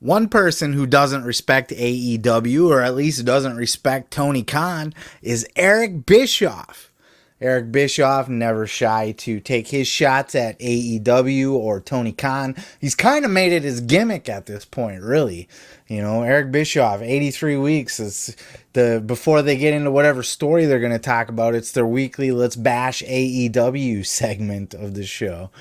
One person who doesn't respect AEW, or at least doesn't respect Tony Khan, is Eric Bischoff. Eric Bischoff, never shy to take his shots at AEW or Tony Khan. He's kind of made it his gimmick at this point, really. You know, Eric Bischoff, 83 weeks is before they get into whatever story they're going to talk about. It's their weekly Let's Bash AEW segment of the show.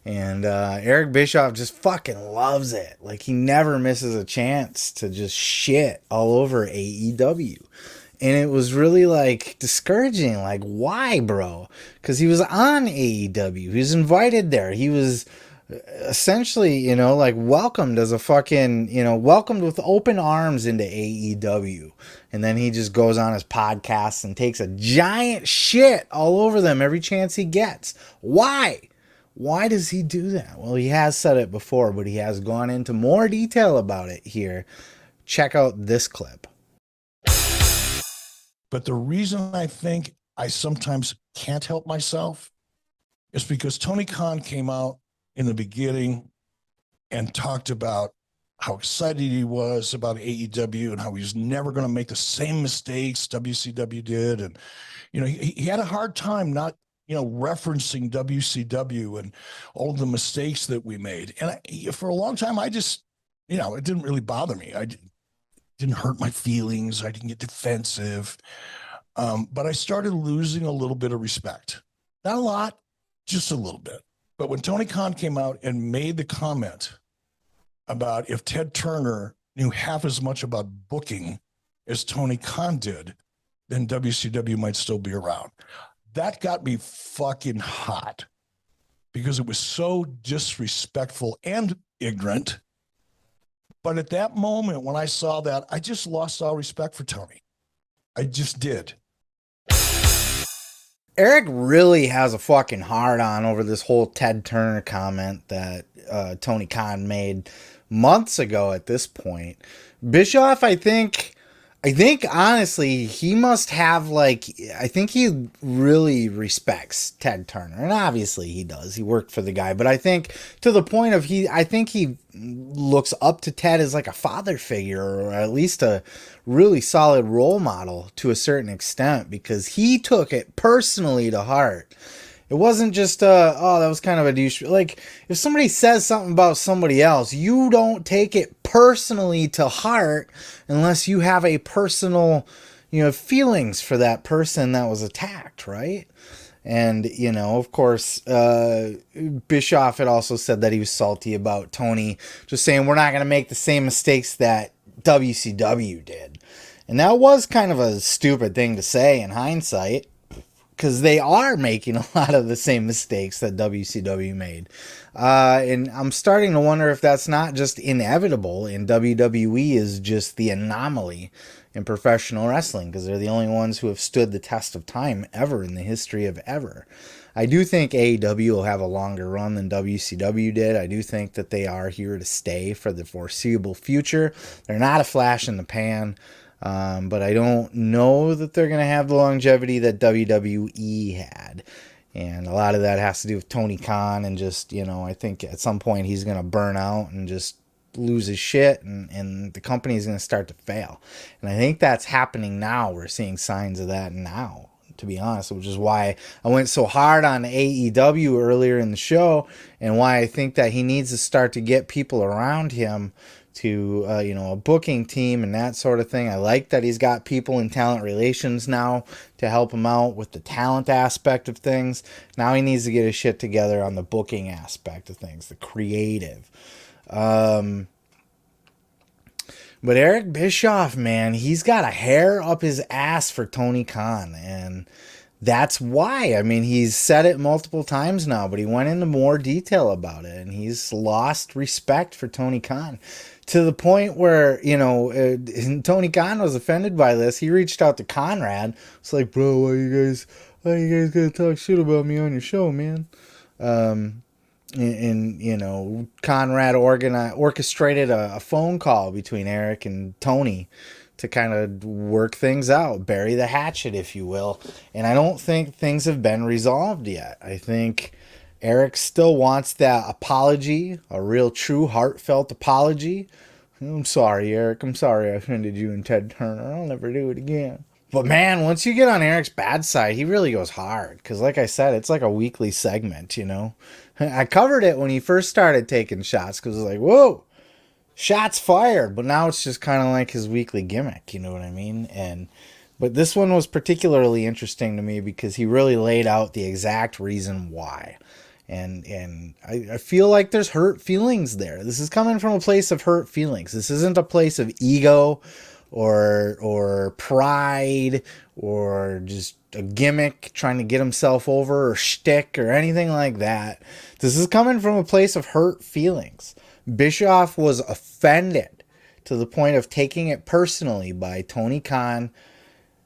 And Eric Bischoff just fucking loves it. Like, he never misses a chance to just shit all over AEW. And it was really, like, discouraging. Like, why, bro? Because he was on AEW. He was invited there. He was essentially, you know, like, welcomed as a fucking, you know, welcomed with open arms into AEW. And then he just goes on his podcast and takes a giant shit all over them every chance he gets. Why? Why does he do that? Well, he has said it before, but he has gone into more detail about it here. Check out this clip. But the reason I think I sometimes can't help myself is because Tony Khan came out in the beginning and talked about how excited he was about AEW and how he was never going to make the same mistakes WCW did. And, you know, he had a hard time not, you know, referencing WCW and all the mistakes that we made. And for a long time, I just, you know, it didn't really bother me. I didn't hurt my feelings. I didn't get defensive. But I started losing a little bit of respect. Not a lot, just a little bit. But when Tony Khan came out and made the comment about if Ted Turner knew half as much about booking as Tony Khan did, then WCW might still be around. That got me fucking hot because it was so disrespectful and ignorant. But at that moment, when I saw that, I just lost all respect for Tony. I just did. Eric really has a fucking hard on over this whole Ted Turner comment that Tony Khan made months ago at this point. Bischoff, I think honestly, he must have, like, I think he really respects Ted Turner. And obviously he does. He worked for the guy. But I think to the point of I think he looks up to Ted as like a father figure, or at least a really solid role model to a certain extent, because he took it personally to heart. It wasn't just, oh, that was kind of a douche. Like, if somebody says something about somebody else, you don't take it personally to heart unless you have a personal, you know, feelings for that person that was attacked, right? And, you know, of course, Bischoff had also said that he was salty about Tony just saying, we're not going to make the same mistakes that WCW did. And that was kind of a stupid thing to say in hindsight, because they are making a lot of the same mistakes that WCW made. And I'm starting to wonder if that's not just inevitable, and WWE is just the anomaly in professional wrestling, because they're the only ones who have stood the test of time ever in the history of ever. I do think AEW will have a longer run than WCW did. I do think that they are here to stay for the foreseeable future. They're not a flash in the pan. But I don't know that they're going to have the longevity that WWE had. And a lot of that has to do with Tony Khan, and just, you know, I think at some point he's going to burn out and just lose his shit, and the company is going to start to fail. And I think that's happening now. We're seeing signs of that now, to be honest, which is why I went so hard on AEW earlier in the show, and why I think that he needs to start to get people around him to, you know, a booking team and that sort of thing. I like that he's got people in talent relations now to help him out with the talent aspect of things. Now he needs to get his shit together on the booking aspect of things, the creative. But Eric Bischoff, man, he's got a hair up his ass for Tony Khan, and that's why. I mean, he's said it multiple times now, but he went into more detail about it, and he's lost respect for Tony Khan to the point where, you know, Tony Khan was offended by this. He reached out to Conrad. It's like, bro, why you guys gonna talk shit about me on your show, man? And you know, Conrad orchestrated a phone call between Eric and Tony to kind of work things out, bury the hatchet, if you will. And I don't think things have been resolved yet. I think Eric still wants that apology, a real true heartfelt apology I'm sorry, Eric. I'm sorry I offended you and Ted Turner. I'll never do it again. But man, once you get on Eric's bad side, he really goes hard. Because like I said, it's like a weekly segment, you know? I covered it when he first started taking shots because it was like, whoa, shots fired. But now it's just kind of like his weekly gimmick, you know what I mean? But this one was particularly interesting to me because he really laid out the exact reason why. And I feel like there's hurt feelings there. This is coming from a place of hurt feelings. This isn't a place of ego or pride or just a gimmick trying to get himself over or shtick or anything like that. This is coming from a place of hurt feelings. Bischoff was offended to the point of taking it personally by Tony Khan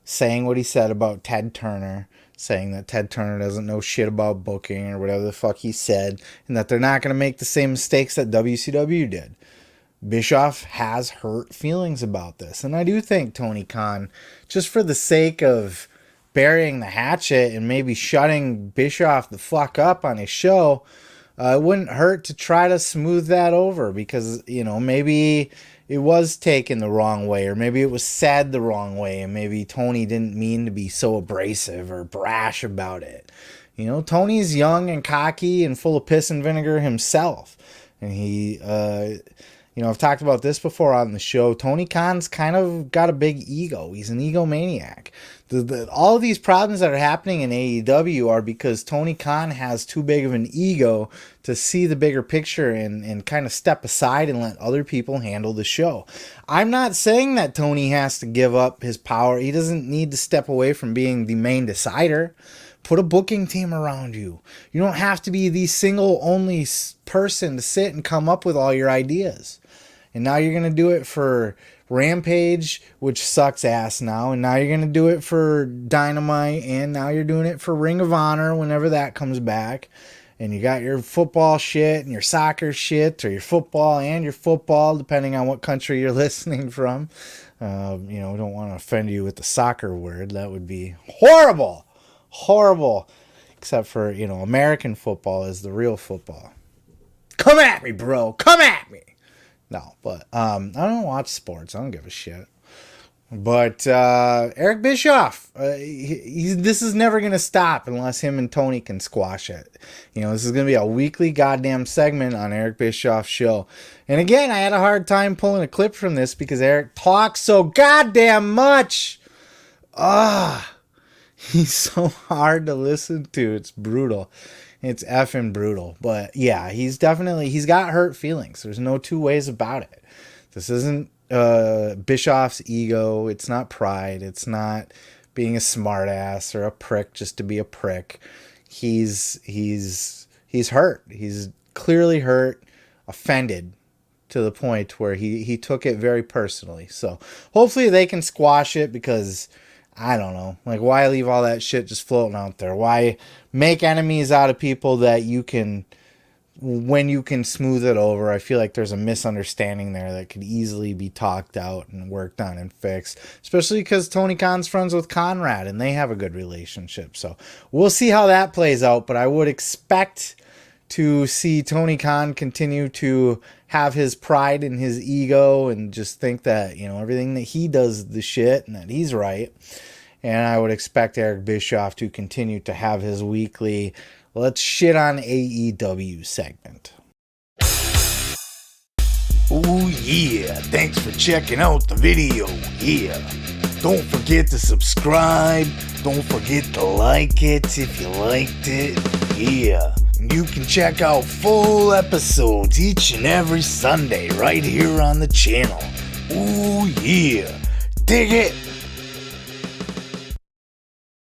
saying what he said about Ted Turner, saying that Ted Turner doesn't know shit about booking or whatever the fuck he said, and that they're not going to make the same mistakes that WCW did. Bischoff has hurt feelings about this. And I do think Tony Khan, just for the sake of burying the hatchet and maybe shutting Bischoff the fuck up on his show, it wouldn't hurt to try to smooth that over because, you know, maybe it was taken the wrong way or maybe it was said the wrong way and maybe Tony didn't mean to be so abrasive or brash about it. You know, Tony's young and cocky and full of piss and vinegar himself. And he, you know, I've talked about this before on the show. Tony Khan's kind of got a big ego. He's an egomaniac. All of these problems that are happening in AEW are because Tony Khan has too big of an ego to see the bigger picture and kind of step aside and let other people handle the show. I'm not saying that Tony has to give up his power. He doesn't need to step away from being the main decider. Put a booking team around you. You don't have to be the single only person to sit and come up with all your ideas. And now you're going to do it for Rampage, which sucks ass now. And now you're going to do it for Dynamite. And now you're doing it for Ring of Honor whenever that comes back. And you got your football shit and your soccer shit, or your football and your football, depending on what country you're listening from. You know, don't want to offend you with the soccer word. That would be horrible. Horrible. Except for, you know, American football is the real football. Come at me, bro. Come at me. No, but I don't watch sports. I don't give a shit. But Eric Bischoff, this is never going to stop unless him and Tony can squash it. You know, this is going to be a weekly goddamn segment on Eric Bischoff's show. And again, I had a hard time pulling a clip from this because Eric talks so goddamn much. He's so hard to listen to. It's brutal. It's effing brutal. But yeah, he's got hurt feelings. There's no two ways about it. This isn't Bischoff's ego. It's not pride. It's not being a smartass or a prick just to be a prick. He's hurt. He's clearly hurt, offended to the point where he took it very personally. So hopefully they can squash it because I don't know. Like, why leave all that shit just floating out there? Why make enemies out of people that you can, when you can smooth it over? I feel like there's a misunderstanding there that could easily be talked out and worked on and fixed, especially because Tony Khan's friends with Conrad and they have a good relationship. So we'll see how that plays out, but I would expect to see Tony Khan continue to have his pride and his ego and just think that, you know, everything that he does is the shit and that he's right. And I would expect Eric Bischoff to continue to have his weekly Let's Shit on AEW segment. Oh yeah, thanks for checking out the video. Yeah, don't forget to subscribe. Don't forget to like it if you liked it. Yeah. You can check out full episodes each and every Sunday right here on the channel. Ooh yeah, dig it!